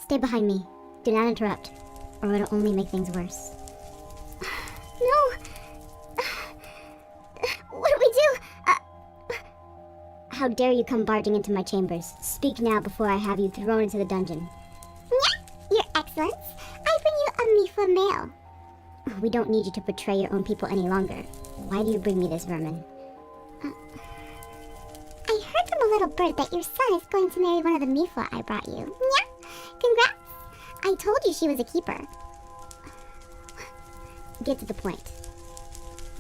Stay behind me. Do not interrupt, or it'll only make things worse. No! What do we do? How dare you come barging into my chambers? Speak now before I have you thrown into the dungeon. Your Excellence, I bring you a Mifla mail. We don't need you to betray your own people any longer. Why do you bring me this vermin? I heard from a little bird that your son is going to marry one of the Mifla I brought you. Congrats! I told you she was a keeper. Get to the point.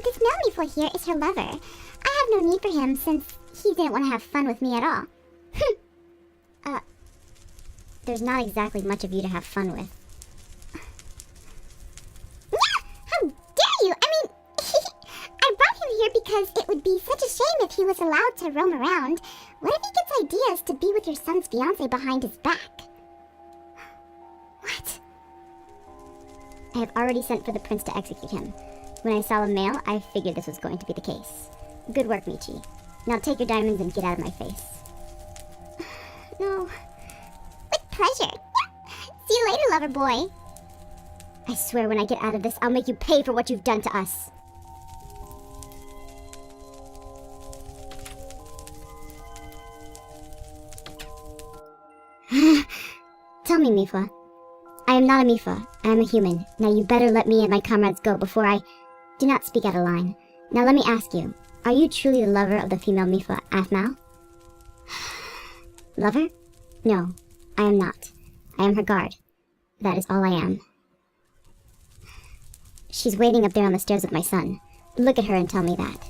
This male Mifla here is her lover. I have no need for him since he didn't want to have fun with me at all. There's not exactly much of you to have fun with. How dare you! I mean, I brought him here because it would be such a shame if he was allowed to roam around. What if he gets ideas to be with your son's fiancé behind his back? What? I have already sent for the prince to execute him. When I saw a male, I figured this was going to be the case. Good work, Michi. Now take your diamonds and get out of my face. No. With pleasure. See you later, lover boy. I swear when I get out of this, I'll make you pay for what you've done to us. Tell me, Mifla. I am not a Mifla. I am a human. Now you better let me and my comrades go before I... Do not speak out of line. Now let me ask you. Are you truly the lover of the female Mifla, Athmal? Lover? No, I am not. I am her guard. That is all I am. She's waiting up there on the stairs with my son. Look at her and tell me that.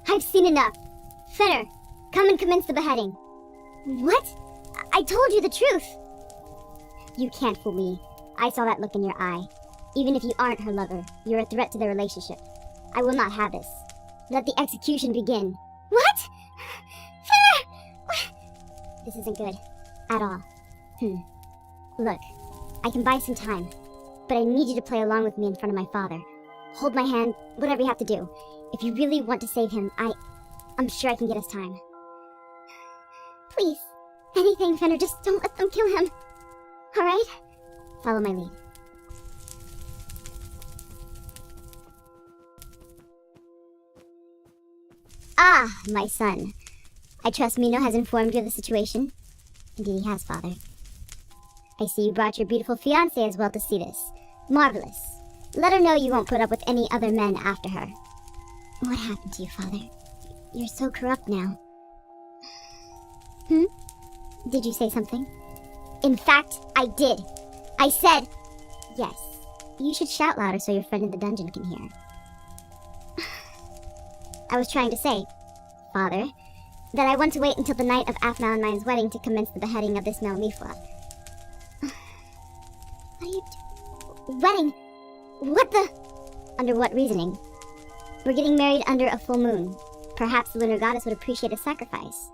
I've seen enough. Fenner, come and commence the beheading. What? I told you the truth. You can't fool me. I saw that look in your eye. Even if you aren't her lover, you're a threat to their relationship. I will not have this. Let the execution begin. What? Fenner! This isn't good. At all. Look, I can buy some time, but I need you to play along with me in front of my father. Hold my hand, whatever you have to do. If you really want to save him, I'm sure I can get us time. Please. Anything, Fenner, just don't let them kill him. Alright? Follow my lead. Ah, my son. I trust Mino has informed you of the situation. Indeed he has, father. I see you brought your beautiful fiancée as well to see this. Marvelous. Let her know you won't put up with any other men after her. What happened to you, father? You're so corrupt now. Did you say something? In fact, I did. I said... Yes. You should shout louder so your friend in the dungeon can hear. I was trying to say, father, that I want to wait until the night of Athmal and mine's wedding to commence the beheading of this male Mifla. What are you Wedding? What the... Under what reasoning? We're getting married under a full moon. Perhaps the lunar goddess would appreciate a sacrifice.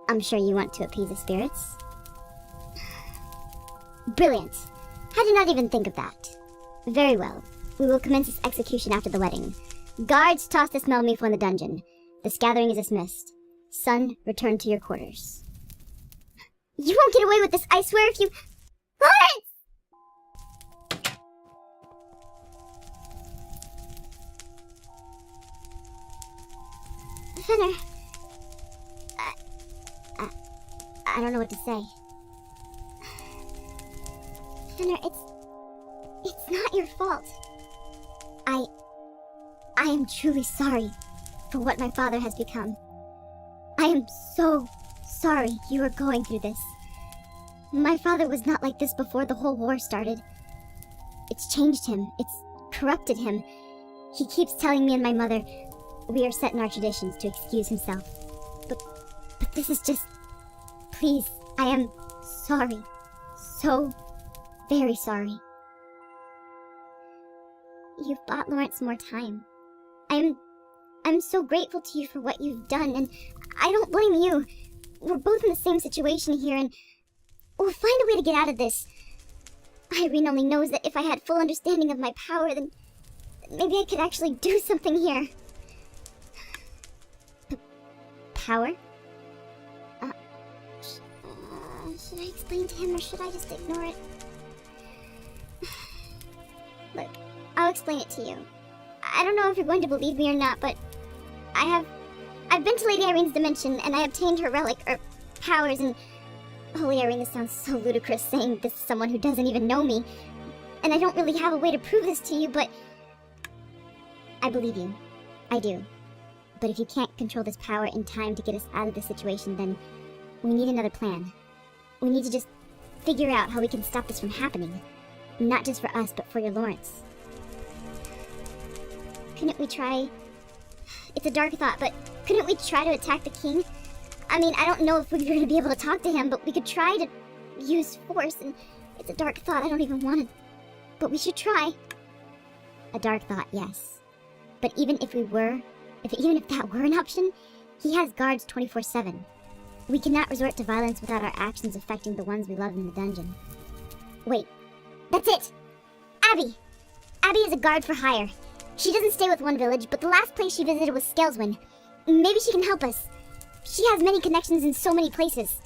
I'm sure you want to appease the spirits. Brilliant. I did not even think of that. Very well. We will commence this execution after the wedding. Guards, toss this male Mifla in the dungeon. This gathering is dismissed. Son, return to your quarters. You won't get away with this, I swear if you... Lawrence! Fenner... I don't know what to say. Fenner, it's not your fault. I am truly sorry for what my father has become. I am so sorry you are going through this. My father was not like this before the whole war started. It's changed him. It's corrupted him. He keeps telling me and my mother we are set in our traditions to excuse himself. But this is just... Please, I am sorry. So very sorry. You've bought Lawrence more time. I'm so grateful to you for what you've done, and I don't blame you. We're both in the same situation here, and we'll find a way to get out of this. Irene only knows that if I had full understanding of my power, then maybe I could actually do something here. power? Should I explain to him or should I just ignore it? Look, I'll explain it to you. I don't know if you're going to believe me or not, but I've been to Lady Irene's dimension and I obtained her relic, or powers, and Holy Irene, this sounds so ludicrous saying this to someone who doesn't even know me. And I don't really have a way to prove this to you, but I believe you. I do. But if you can't control this power in time to get us out of this situation, then we need another plan. We need to just figure out how we can stop this from happening. Not just for us, but for your Lawrence. Couldn't we try... It's a dark thought, but couldn't we try to attack the king? I mean, I don't know if we're going to be able to talk to him, but we could try to use force, and it's a dark thought, I don't even want to... But we should try. A dark thought, yes. But even if even if that were an option, he has guards 24/7. We cannot resort to violence without our actions affecting the ones we love in the dungeon. Wait, that's it! Abby! Abby is a guard for hire. She doesn't stay with one village, but the last place she visited was Scaleswyn. Maybe she can help us. She has many connections in so many places.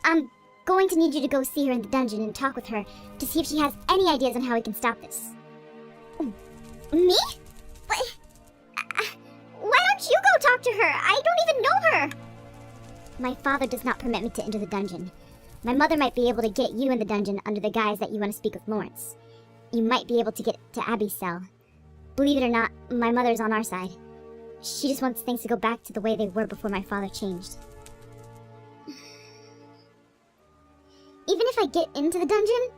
I'm going to need you to go see her in the dungeon and talk with her to see if she has any ideas on how we can stop this. Me? Why don't you go talk to her? I don't even know her! My father does not permit me to enter the dungeon. My mother might be able to get you in the dungeon under the guise that you want to speak with Lawrence. You might be able to get to Abby's cell. Believe it or not, my mother's on our side. She just wants things to go back to the way they were before my father changed. Even if I get into the dungeon?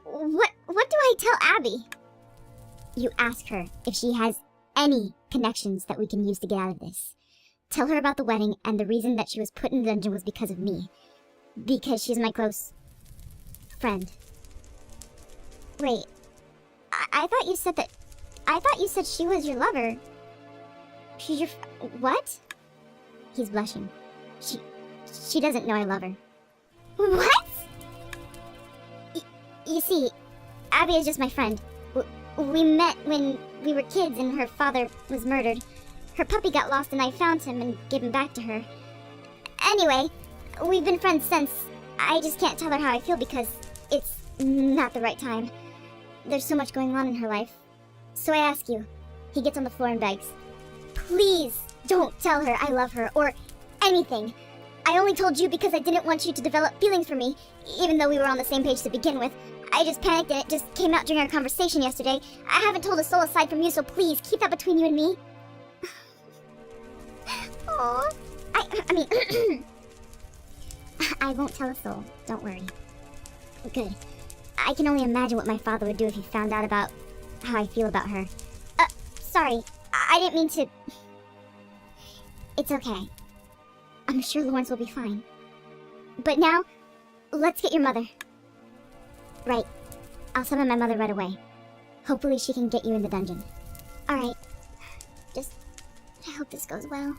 What do I tell Abby? You ask her if she has any connections that we can use to get out of this. Tell her about the wedding and the reason that she was put in the dungeon was because of me. Because she's my close friend. Wait, I thought you said that... I thought you said she was your lover. She's your... What? He's blushing. She doesn't know I love her. What? You see, Abby is just my friend. We met when we were kids and her father was murdered. Her puppy got lost and I found him and gave him back to her. Anyway, we've been friends since. I just can't tell her how I feel because it's not the right time. There's so much going on in her life. So I ask you. He gets on the floor and begs. Please don't tell her I love her or anything. I only told you because I didn't want you to develop feelings for me, even though we were on the same page to begin with. I just panicked and it just came out during our conversation yesterday. I haven't told a soul aside from you, so please keep that between you and me. Aww. I mean, I won't tell a soul. Don't worry. Good. I can only imagine what my father would do if he found out about how I feel about her. Sorry. I didn't mean to... It's okay. I'm sure Lawrence will be fine. But now, let's get your mother. Right. I'll summon my mother right away. Hopefully she can get you in the dungeon. Alright. Just... I hope this goes well.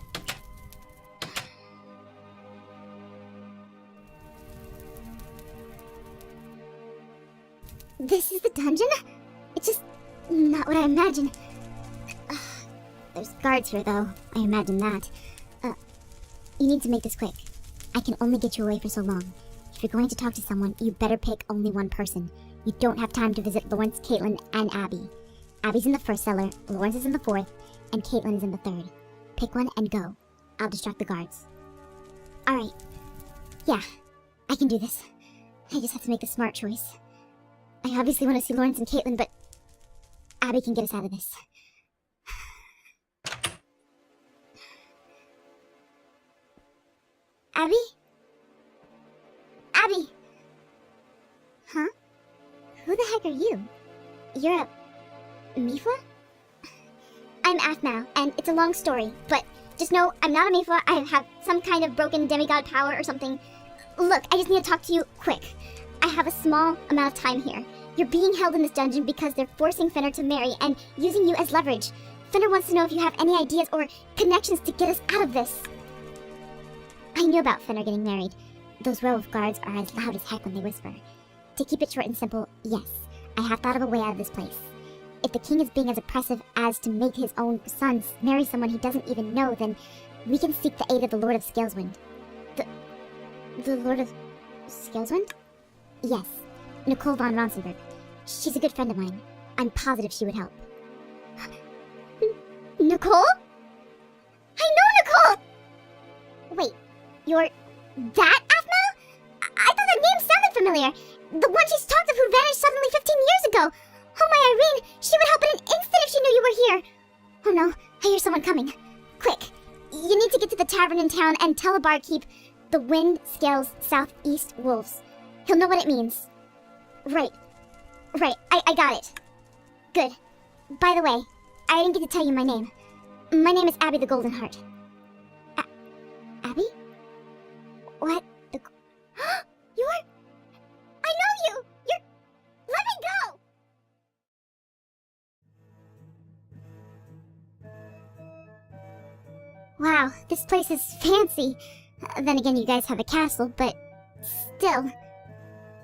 This is the dungeon? It's just not what I imagined. There's guards here, though. I imagine that. You need to make this quick. I can only get you away for so long. If you're going to talk to someone, you better pick only one person. You don't have time to visit Lawrence, Caitlin, and Abby. Abby's in the first cellar, Lawrence is in the fourth, and Caitlin is in the third. Pick one and go. I'll distract the guards. Alright. Yeah, I can do this. I just have to make a smart choice. I obviously want to see Lawrence and Caitlin, but Abby can get us out of this. Abby? Abby! Huh? Who the heck are you? You're a... Mifla? I'm Aphmau, and it's a long story, but just know I'm not a Mifla. I have some kind of broken demigod power or something. Look, I just need to talk to you quick. I have a small amount of time here. You're being held in this dungeon because they're forcing Fenner to marry and using you as leverage. Fenner wants to know if you have any ideas or connections to get us out of this. I knew about Fenner getting married. Those werewolf guards are as loud as heck when they whisper. To keep it short and simple, yes, I have thought of a way out of this place. If the king is being as oppressive as to make his own sons marry someone he doesn't even know, then we can seek the aid of the Lord of Scaleswind. The Lord of Scaleswind? Yes, Nicole von Ronsenberg. She's a good friend of mine. I'm positive she would help. Nicole? I know Nicole! Wait, you're that Aphmau? I thought that name sounded familiar. The one she's talked of who vanished suddenly 15 years ago. Oh my Irene, she would help in an instant if she knew you were here. Oh no, I hear someone coming. Quick, you need to get to the tavern in town and tell the barkeep the wind scales southeast wolves. He'll know what it means. Right, I got it. Good. By the way, I didn't get to tell you my name. My name is Abby the Golden Heart. Abby? What the... You're... I know you! You're... Let me go! Wow, this place is fancy. Then again, you guys have a castle, but still.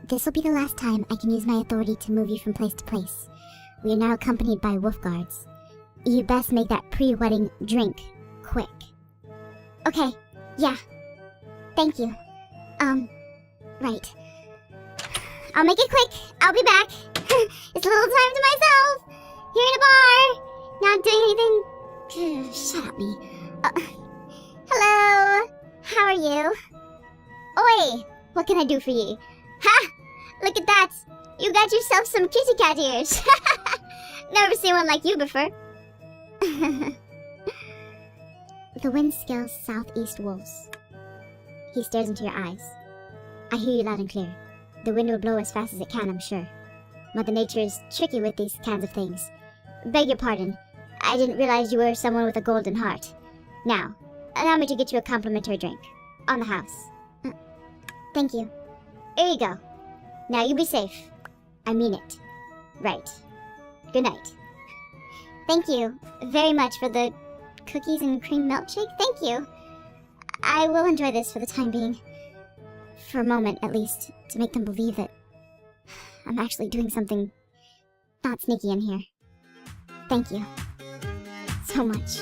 This will be the last time I can use my authority to move you from place to place. We are now accompanied by wolf guards. You best make that pre-wedding drink quick. Okay, yeah. Thank you. Right. I'll make it quick. I'll be back. It's a little time to myself. Here in a bar. Not doing anything. Shut up, me. Hello. How are you? Oi, what can I do for you? Ha! Look at that. You got yourself some kitty cat ears. Never seen one like you before. The wind scales southeast wolves. He stares into your eyes. I hear you loud and clear. The wind will blow as fast as it can, I'm sure. Mother Nature is tricky with these kinds of things. Beg your pardon. I didn't realize you were someone with a golden heart. Now, allow me to get you a complimentary drink. On the house. Thank you. Here you go. Now you be safe. I mean it. Right. Good night. Thank you very much for the cookies and cream milkshake. Thank you. I will enjoy this for the time being. For a moment, at least, to make them believe that I'm actually doing something not sneaky in here. Thank you. So much.